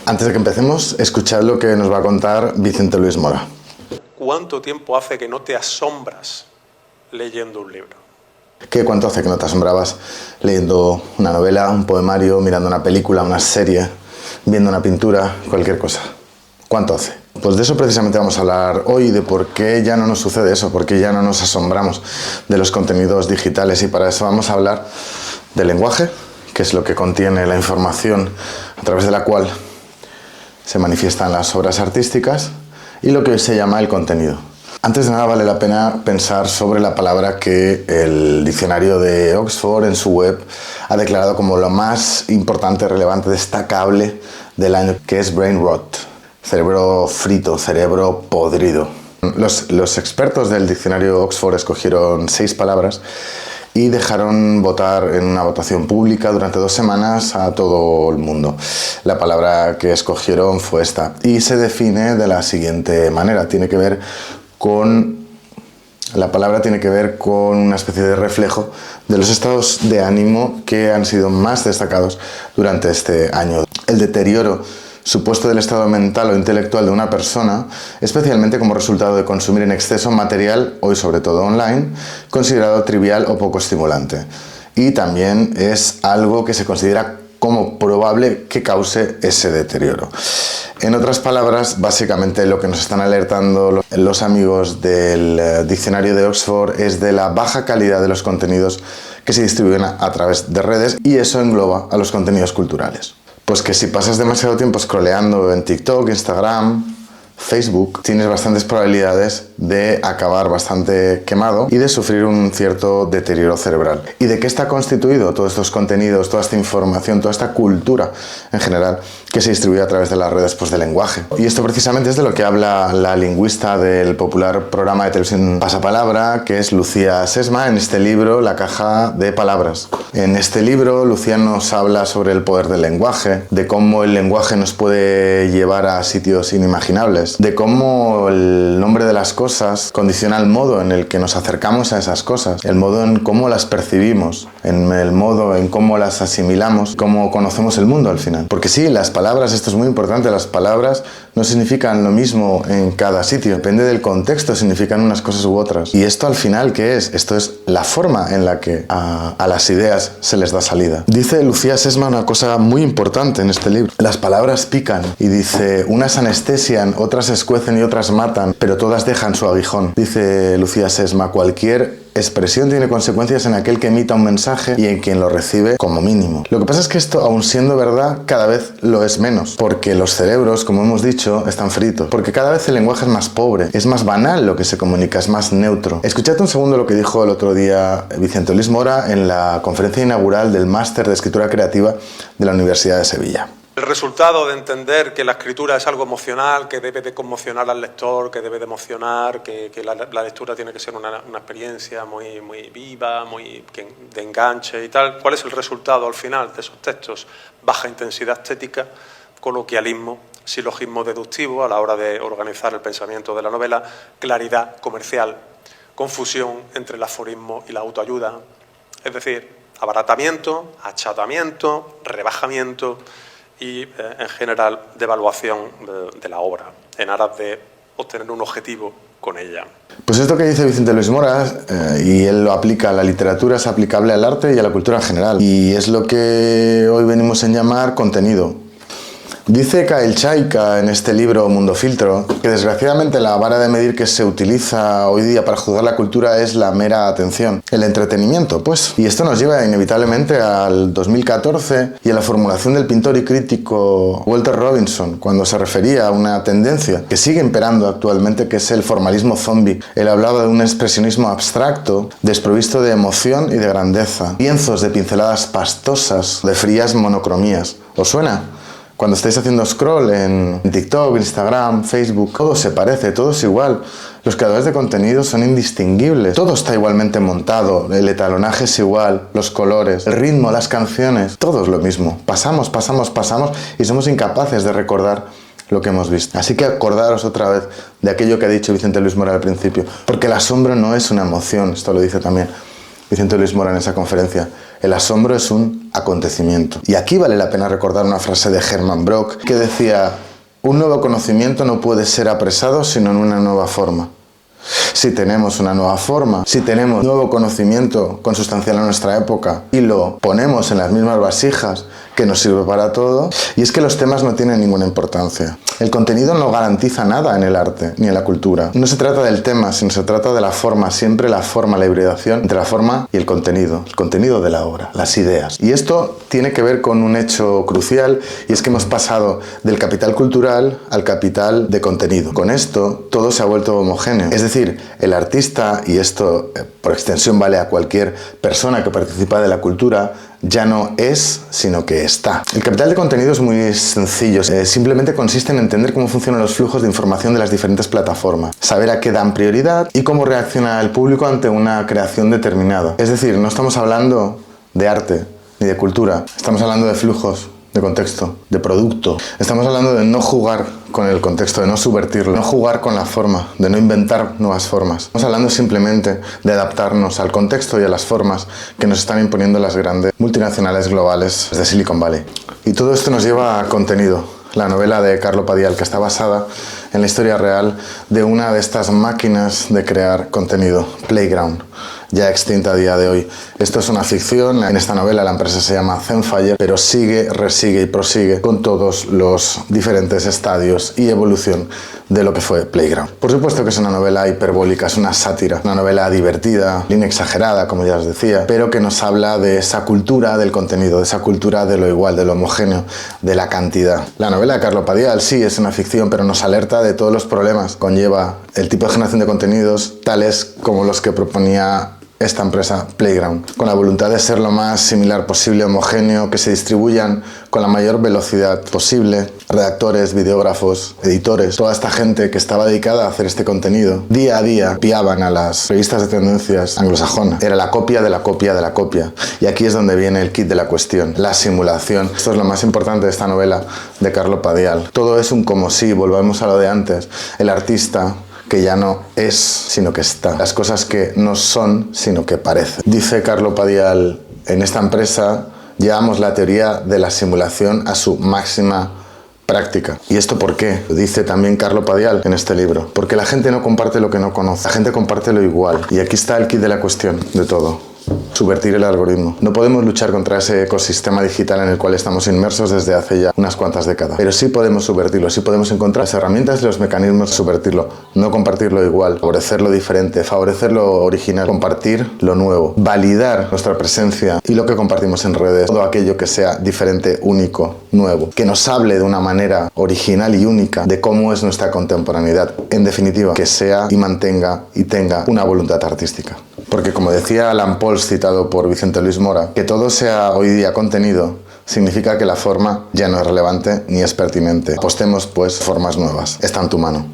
Antes de que empecemos, escuchad lo que nos va a contar Vicente Luis Mora. ¿Cuánto tiempo hace que no te asombras leyendo un libro? ¿Qué cuánto hace que no te asombrabas leyendo una novela, un poemario, mirando una película, una serie, viendo una pintura, cualquier cosa? ¿Cuánto hace? Pues de eso precisamente vamos a hablar hoy, de por qué ya no nos sucede eso, por qué ya no nos asombramos de los contenidos digitales, y para eso vamos a hablar del lenguaje, que es lo que contiene la información a través de la cual se manifiestan las obras artísticas, y lo que hoy se llama el contenido. Antes de nada vale la pena pensar sobre la palabra que el diccionario de Oxford en su web ha declarado como lo más importante, relevante, destacable del año, que es brain rot, cerebro frito, cerebro podrido. Los expertos del diccionario Oxford escogieron 6 palabras y dejaron votar en una votación pública durante 2 semanas a todo el mundo. La palabra que escogieron fue esta y se define de la siguiente manera. La palabra tiene que ver con una especie de reflejo de los estados de ánimo que han sido más destacados durante este año. El deterioro supuesto del estado mental o intelectual de una persona, especialmente como resultado de consumir en exceso material, hoy sobre todo online, considerado trivial o poco estimulante. Y también es algo que se considera como probable que cause ese deterioro. En otras palabras, básicamente lo que nos están alertando los amigos del diccionario de Oxford es de la baja calidad de los contenidos que se distribuyen a través de redes, y eso engloba a los contenidos culturales. Pues que si pasas demasiado tiempo scrolleando en TikTok, Instagram, Facebook, tienes bastantes probabilidades de acabar bastante quemado y de sufrir un cierto deterioro cerebral. ¿Y de qué está constituido todos estos contenidos, toda esta información, toda esta cultura en general que se distribuye a través de las redes, pues de lenguaje? Y esto precisamente es de lo que habla la lingüista del popular programa de televisión Pasapalabra, que es Lucía Sesma, en este libro La caja de palabras. En este libro Lucía nos habla sobre el poder del lenguaje, de cómo el lenguaje nos puede llevar a sitios inimaginables, de cómo el nombre de las cosas condiciona el modo en el que nos acercamos a esas cosas, el modo en cómo las percibimos, en el modo en cómo las asimilamos, cómo conocemos el mundo al final. Porque sí, las palabras, esto es muy importante, las palabras no significan lo mismo en cada sitio, depende del contexto, significan unas cosas u otras. Y esto al final, ¿qué es? Esto es la forma en la que a las ideas se les da salida. Dice Lucía Sesma una cosa muy importante en este libro. Las palabras pican, y dice, unas anestesian, otras escuecen y otras matan, pero todas dejan su aguijón. Dice Lucía Sesma, cualquier expresión tiene consecuencias en aquel que emita un mensaje y en quien lo recibe como mínimo. Lo que pasa es que esto, aun siendo verdad, cada vez lo es menos, porque los cerebros, como hemos dicho, están fritos, porque cada vez el lenguaje es más pobre, es más banal lo que se comunica, es más neutro. Escuchad un segundo lo que dijo el otro día Vicente Luis Mora en la conferencia inaugural del Máster de Escritura Creativa de la Universidad de Sevilla. El resultado de entender que la escritura es algo emocional, que debe de conmocionar al lector, que debe de emocionar, que la lectura tiene que ser una experiencia muy viva, de enganche y tal. ¿Cuál es el resultado al final de esos textos? Baja intensidad estética, coloquialismo, silogismo deductivo a la hora de organizar el pensamiento de la novela, claridad comercial, confusión entre el aforismo y la autoayuda, es decir, abaratamiento, achatamiento, rebajamiento y, en general, devaluación de la obra, en aras de obtener un objetivo con ella. Pues esto que dice Vicente Luis Mora, y él lo aplica a la literatura, es aplicable al arte y a la cultura en general, y es lo que hoy venimos a llamar contenido. Dice Kyle Chaika en este libro Mundo Filtro que desgraciadamente la vara de medir que se utiliza hoy día para juzgar la cultura es la mera atención, el entretenimiento, pues. Y esto nos lleva inevitablemente al 2014 y a la formulación del pintor y crítico Walter Robinson, cuando se refería a una tendencia que sigue imperando actualmente, que es el formalismo zombie. Él hablaba de un expresionismo abstracto, desprovisto de emoción y de grandeza, lienzos de pinceladas pastosas, de frías monocromías. ¿Os suena? Cuando estáis haciendo scroll en TikTok, Instagram, Facebook, todo se parece, todo es igual. Los creadores de contenido son indistinguibles. Todo está igualmente montado, el etalonaje es igual, los colores, el ritmo, las canciones, todo es lo mismo. Pasamos y somos incapaces de recordar lo que hemos visto. Así que acordaros otra vez de aquello que ha dicho Vicente Luis Mora al principio, porque el asombro no es una emoción, esto lo dice también Vicente Luis Mora en esa conferencia. El asombro es un acontecimiento. Y aquí vale la pena recordar una frase de Hermann Brock que decía: un nuevo conocimiento no puede ser apresado sino en una nueva forma. Si tenemos una nueva forma, si tenemos nuevo conocimiento consustancial a nuestra época y lo ponemos en las mismas vasijas que nos sirve para todo, y es que los temas no tienen ninguna importancia. El contenido no garantiza nada en el arte ni en la cultura. No se trata del tema, sino se trata de la forma, siempre la forma, la hibridación entre la forma y el contenido de la obra, las ideas. Y esto tiene que ver con un hecho crucial, y es que hemos pasado del capital cultural al capital de contenido. Con esto todo se ha vuelto homogéneo. Es decir, el artista, y esto por extensión vale a cualquier persona que participa de la cultura, ya no es, sino que está. El capital de contenido es muy sencillo. Simplemente consiste en entender cómo funcionan los flujos de información de las diferentes plataformas, saber a qué dan prioridad y cómo reacciona el público ante una creación determinada. Es decir, no estamos hablando de arte ni de cultura, estamos hablando de flujos, de contexto, de producto. Estamos hablando de no jugar con el contexto, de no subvertirlo, no jugar con la forma, de no inventar nuevas formas. Estamos hablando simplemente de adaptarnos al contexto y a las formas que nos están imponiendo las grandes multinacionales globales de Silicon Valley. Y todo esto nos lleva a Contenido, la novela de Carlo Padial, que está basada en la historia real de una de estas máquinas de crear contenido, Playground, ya extinta a día de hoy. Esto es una ficción. En esta novela la empresa se llama Zenfire, pero sigue, resigue y prosigue con todos los diferentes estadios y evolución de lo que fue Playground. Por supuesto que es una novela hiperbólica, es una sátira, una novela divertida, inexagerada, como ya os decía, pero que nos habla de esa cultura del contenido, de esa cultura de lo igual, de lo homogéneo, de la cantidad. La novela de Carlo Padial sí es una ficción, pero nos alerta de todos los problemas que conlleva el tipo de generación de contenidos tales como los que proponía esta empresa Playground, con la voluntad de ser lo más similar posible, homogéneo, que se distribuyan con la mayor velocidad posible. Redactores, videógrafos, editores, toda esta gente que estaba dedicada a hacer este contenido, día a día copiaban a las revistas de tendencias anglosajonas. Era la copia de la copia de la copia. Y aquí es donde viene el kit de la cuestión, la simulación. Esto es lo más importante de esta novela de Carlo Padial. Todo es un como si, volvemos a lo de antes. El artista que ya no es, sino que está. Las cosas que no son, sino que parecen. Dice Carlo Padial, en esta empresa llevamos la teoría de la simulación a su máxima práctica. ¿Y esto por qué? Dice también Carlo Padial en este libro. Porque la gente no comparte lo que no conoce, la gente comparte lo igual. Y aquí está el kit de la cuestión de todo. Subvertir el algoritmo. No podemos luchar contra ese ecosistema digital en el cual estamos inmersos desde hace ya unas cuantas décadas. Pero sí podemos subvertirlo, sí podemos encontrar las herramientas y los mecanismos de subvertirlo. No compartirlo igual, favorecer lo diferente, favorecer lo original, compartir lo nuevo, validar nuestra presencia y lo que compartimos en redes, todo aquello que sea diferente, único, nuevo, que nos hable de una manera original y única de cómo es nuestra contemporaneidad. En definitiva, que sea y mantenga y tenga una voluntad artística. Porque como decía Alan Pauls, citado por Vicente Luis Mora, que todo sea hoy día contenido significa que la forma ya no es relevante ni es pertinente. Apostemos pues formas nuevas. Está en tu mano.